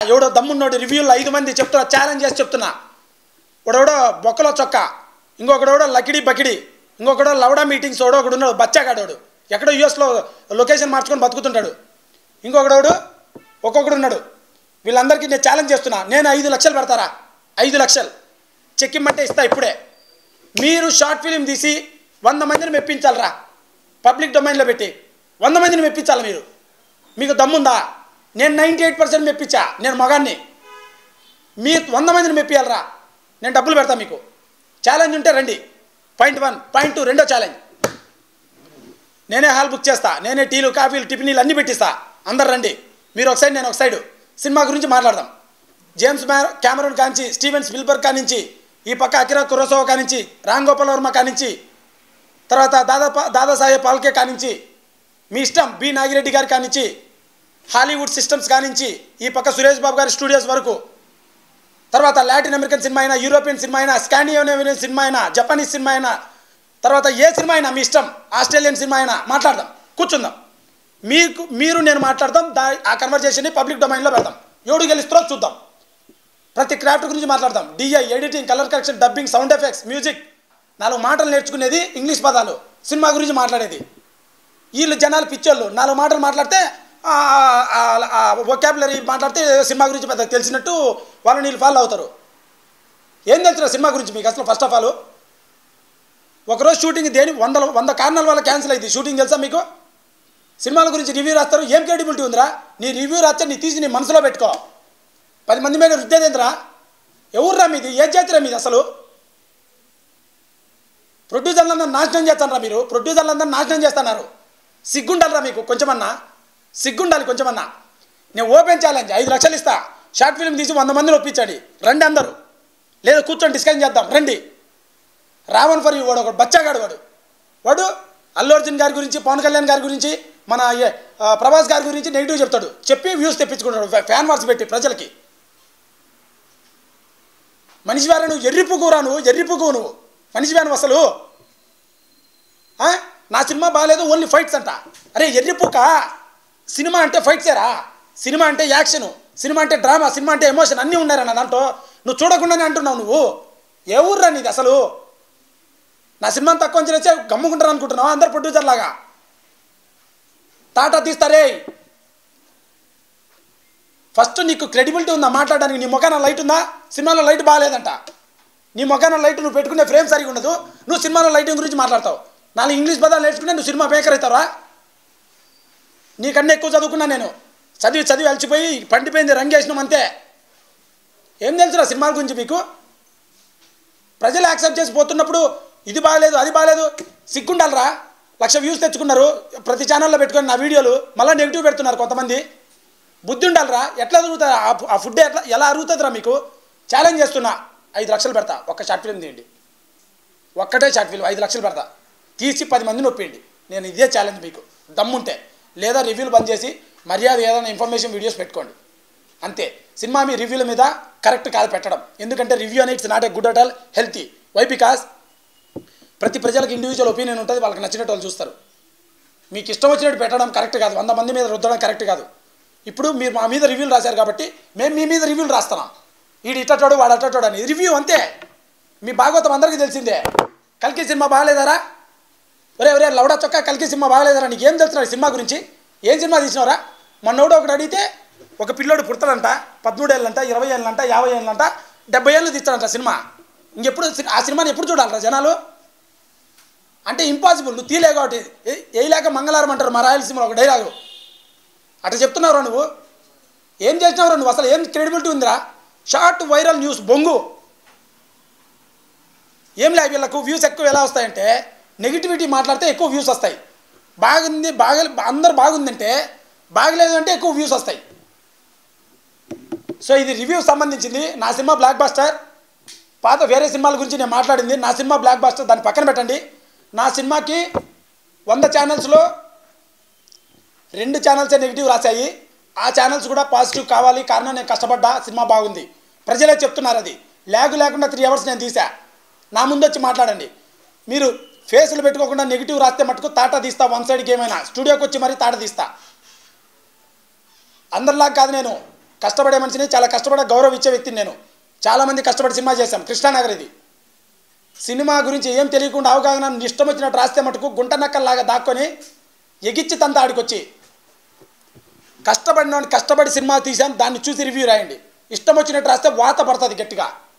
ఎవడో దమ్మున్నోడు రివ్యూలో 5 మంది చెప్తున్నా, ఛాలెంజ్ చేసి చెప్తున్నా. ఒకడెవడో బొక్కలో చొక్కా, ఇంకొకడెవడో లకిడి బకిడి, ఇంకొకడో లవడా మీటింగ్స్ ఒకడు ఉన్నాడు బచ్చాగాడోడు, ఎక్కడో యూఎస్లో లొకేషన్ మార్చుకొని బతుకుతుంటాడు. ఇంకొకడోడు ఒక్కొక్కడు ఉన్నాడు. వీళ్ళందరికీ నేను ఛాలెంజ్ చేస్తున్నా. నేను 5 లక్షలు పెడతారా? 5 లక్షలు చెక్ ఇమ్మంటే ఇస్తా ఇప్పుడే. మీరు షార్ట్ ఫిలిం తీసి 100 మందిని మెప్పించాలరా, పబ్లిక్ డొమైన్లో పెట్టి 100 మందిని మెప్పించాలి. మీకు దమ్ముందా? నేను 98% మెప్పించా, నేను మగాన్ని. మీ 100 మందిని మెప్పియాలరా, నేను డబ్బులు పెడతా మీకు. ఛాలెంజ్ ఉంటే రండి. పాయింట్ 1. పాయింట్ 2 రెండో ఛాలెంజ్. నేనే హాల్ బుక్ చేస్తా, నేనే టీలు కాఫీలు టిఫినీలు అన్నీ పెట్టిస్తా. అందరు రండి. మీరు ఒక సైడ్, నేను ఒక సైడు. సినిమా గురించి మాట్లాడదాం. జేమ్స్ కెమెరూన్ కానించి, స్టీవెన్ స్పిల్బర్గ్ కానించి, ఈ పక్క అకిరా కురోసావా కానించి, రామ్ గోపాల్ వర్మ కానించి, తర్వాత దాదాసాహెబ్ ఫాల్కే కానించి, మీ ఇష్టం బి నాగిరెడ్డి గారి కానించి, హాలీవుడ్ సిస్టమ్స్ కానించి, ఈ పక్క సురేష్ బాబు గారి స్టూడియోస్ వరకు, తర్వాత లాటిన్ అమెరికన్ సినిమా అయినా, యూరోపియన్ సినిమా అయినా, స్కాండినేవియన్ సినిమా అయినా, జపనీస్ సినిమా అయినా, తర్వాత ఏ సినిమా అయినా మీ ఇష్టం, ఆస్ట్రేలియన్ సినిమా అయినా మాట్లాడదాం, కూర్చుందాం. మీరు నేను మాట్లాడదాం. ఆ కన్వర్జేషన్ని పబ్లిక్ డొమైన్లో పెడదాం. ఎవడు గెలుస్తారో చూద్దాం. ప్రతి క్రాఫ్ట్ గురించి మాట్లాడదాం. DI, editing, colour correction, dubbing, sound effects, music, 4 మాటలు నేర్చుకునేది, ఇంగ్లీష్ పదాలు, సినిమా గురించి మాట్లాడేది. వీళ్ళు జనాలు పిచ్చోళ్ళు 4 మాటలు మాట్లాడితే, వొకాబులరీ మాట్లాడితే సినిమా గురించి పెద్ద తెలిసినట్టు వాళ్ళు నీళ్ళు ఫాలో అవుతారు. ఏం తెలుసు సినిమా గురించి మీకు అసలు? ఫస్ట్ ఆఫ్ ఆల్ ఒకరోజు షూటింగ్ 100 కారణాల వల్ల క్యాన్సిల్ అయింది. షూటింగ్ తెలుసా మీకు? సినిమాల గురించి రివ్యూ రాస్తారు. ఏం క్రెడిబిలిటీ ఉందిరా? నీ రివ్యూ రాస్తే నీ తీసి నీ మనసులో పెట్టుకో. 10 మంది మీద రుద్దేదేంద్రా? ఎవర్రా మీది? ఏ జాతిరా మీది అసలు? ప్రొడ్యూసర్లందరూ నాశనం చేస్తానరా మీరు. ప్రొడ్యూసర్లందరూ నాశనం చేస్తున్నారు. సిగ్గుండాలరా మీకు కొంచెమన్నా? సిగ్గుండాలి కొంచెమన్నా. నేను ఓపెన్ ఛాలెంజ్ 5 లక్షలు ఇస్తా. షార్ట్ ఫిల్మ్ తీసి 100 మందిని ఒప్పించాడు. రండి అందరూ, లేదా కూర్చొని డిస్కషన్ చేద్దాం రండి. రావణ్ ఫర్ యూ వాడు ఒకడు బచ్చాగాడు. వాడు అల్లు అర్జున్ గారి గురించి, పవన్ కళ్యాణ్ గారి గురించి, మన ప్రభాస్ గారి గురించి నెగిటివ్ చెప్తాడు. చెప్పి వ్యూస్ తెప్పించుకుంటాడు ఫ్యాన్ వార్స్ పెట్టి ప్రజలకి. మనిషివారా నువ్వు? ఎర్రిపుకురా నువ్వు, ఎర్రిపుకు నువ్వు. మనిషివాను అసలు? నా సినిమా బాగాలేదు, ఓన్లీ ఫైట్స్ అంట. అరే ఎర్రిపుక, సినిమా అంటే ఫైట్సేరా. సినిమా అంటే యాక్షను, సినిమా అంటే డ్రామా, సినిమా అంటే ఎమోషన్ అన్నీ ఉన్నారన్న దాంట్లో. నువ్వు చూడకుండానే అంటున్నావు. నువ్వు ఏ ఊర్రా నీది అసలు? నా సినిమాని తక్కువ అంచనా వచ్చే గమ్ముకుంటారు అనుకుంటున్నావు అందరు ప్రొడ్యూసర్ లాగా? టాటా తీస్తారే. ఫస్ట్ నీకు క్రెడిబిలిటీ ఉందా మాట్లాడడానికి? నీ ముఖాన లైట్ ఉందా? సినిమాలో లైట్ బాగాలేదంట. నీ ముఖాన లైట్, నువ్వు పెట్టుకునే ఫ్రేమ్ సరిగా ఉండదు. నువ్వు సినిమాలో లైటింగ్ గురించి మాట్లాడతావు. 4 ఇంగ్లీష్ పదాలు నేర్చుకునే నువ్వు సినిమా మేకర్ అవుతావా? నీకన్నా ఎక్కువ చదువుకున్నా నేను. చదివి అలసిపోయి పండిపోయింది, రంగేసినాం అంతే. ఏం తెలుసురా సినిమాల గురించి మీకు? ప్రజలు యాక్సెప్ట్ చేసి పోతున్నప్పుడు ఇది బాగాలేదు, అది బాగాలేదు. సిగ్గుండాలరా? 1,00,000 వ్యూస్ తెచ్చుకున్నారు ప్రతి ఛానల్లో పెట్టుకొని నా వీడియోలు. మళ్ళీ నెగిటివ్ పెడుతున్నారు కొంతమంది. బుద్ధి ఉండాలరా? ఎట్లా అరుగుతుంది ఆ ఫుడ్? ఎలా అరుగుతుందిరా మీకు? ఛాలెంజ్ చేస్తున్నా. 5 లక్షలు పెడతా. ఒక్క షార్ట్ ఫిల్మ్ తీయండి. ఒక్కటే షార్ట్ ఫిల్మ్ 5 లక్షలు పెడతా. తీసి 10 మందిని ఒప్పిండి. నేను ఇదే ఛాలెంజ్ మీకు దమ్ముంటే. లేదా రివ్యూలు బంద్ చేసి మర్యాద ఏదైనా ఇన్ఫర్మేషన్ వీడియోస్ పెట్టుకోండి అంతే. సినిమా మీ రివ్యూల మీద కరెక్ట్ కాదు పెట్టడం. ఎందుకంటే రివ్యూ అనేది it's not a good at all healthy. Why? Because ప్రతి ప్రజలకు ఇండివిజువల్ ఒపీనియన్ ఉంటుంది. వాళ్ళకి నచ్చినట్టు వాళ్ళు చూస్తారు. మీకు ఇష్టం వచ్చినట్టు పెట్టడం కరెక్ట్ కాదు. 100 మంది మీద రుద్దడం కరెక్ట్ కాదు. ఇప్పుడు మీరు మా మీద రివ్యూలు రాశారు కాబట్టి మేము మీ మీద రివ్యూలు రాస్తున్నాం. వీడు ఇట్టటోడు, వాడు అట్టటోడు అని రివ్యూ అంతే. మీ భాగవతం అందరికీ తెలిసిందే. కల్కి సినిమా బాగాలేదారా? ఒరే లవడా చొక్కా, కల్కి సినిమా బాగాలేదారా? నీకు ఏం తెలుస్తున్నా సినిమా గురించి? ఏం సినిమా తీసినవరా? మొన్నోడు ఒకటి అడిగితే ఒక పిల్లోడు పుడతాడంట, 13 ఏళ్ళంట, 20 ఏళ్ళంట, 50 ఏళ్ళంట, 70 ఏళ్ళు తీస్తాడంట సినిమా. ఇంకెప్పుడు ఆ సినిమాని ఎప్పుడు చూడాలరా జనాలు? అంటే ఇంపాసిబుల్. నువ్వు తీలే కాబట్టి వేయలేక మంగళవారం అంటారు మా రాయలసీమలో ఒక డైలాగు. అట్లా చెప్తున్నావురా నువ్వు? ఏం చేసినావురా నువ్వు? అసలు ఏం క్రెడిబిలిటీ ఉందిరా? షార్ట్ వైరల్ న్యూస్ బొంగు. ఏం లే, వీళ్ళకు వ్యూస్ ఎక్కువ ఎలా వస్తాయంటే నెగిటివిటీ మాట్లాడితే ఎక్కువ వ్యూస్ వస్తాయి. బాగుంది అందరు బాగుందంటే, బాగలేదు అంటే ఎక్కువ వ్యూస్ వస్తాయి. సో ఇది రివ్యూ సంబంధించింది. నా సినిమా బ్లాక్ బస్టర్. పాత వేరే సినిమాల గురించి నేను మాట్లాడింది. నా సినిమా బ్లాక్ బస్టర్, దాన్ని పక్కన పెట్టండి. నా సినిమాకి 100 ఛానల్స్లో 2 ఛానల్సే నెగిటివ్ రాశాయి. ఆ ఛానల్స్ కూడా పాజిటివ్ కావాలి. కారణం నేను కష్టపడ్డా, సినిమా బాగుంది. ప్రజలే చెప్తున్నారు. అది ల్యాగ్ లేకుండా 3 అవర్స్ నేను తీసా. నా ముందు వచ్చి మాట్లాడండి. మీరు ఫేసులు పెట్టుకోకుండా నెగిటివ్ రాస్తే మటుకు తాట తీస్తా. 1 సైడ్కి ఏమైనా స్టూడియోకి వచ్చి మరీ తాట తీస్తా. అందరిలాగా కాదు నేను. కష్టపడే మనిషిని, చాలా కష్టపడే గౌరవం ఇచ్చే వ్యక్తిని నేను. చాలామంది కష్టపడి సినిమా చేశాం. కృష్ణానగర్ ఇది. సినిమా గురించి ఏం తెలియకుండా అవగాహన ఇష్టం వచ్చినట్టు రాస్తే మటుకు గుంట నక్కల్లాగా దాక్కొని ఎగిచ్చి తంత ఆడికొచ్చి కష్టపడి సినిమా తీసాం, దాన్ని చూసి రివ్యూ రాయండి. ఇష్టం వచ్చినట్టు రాస్తే వాత పడుతుంది గట్టిగా.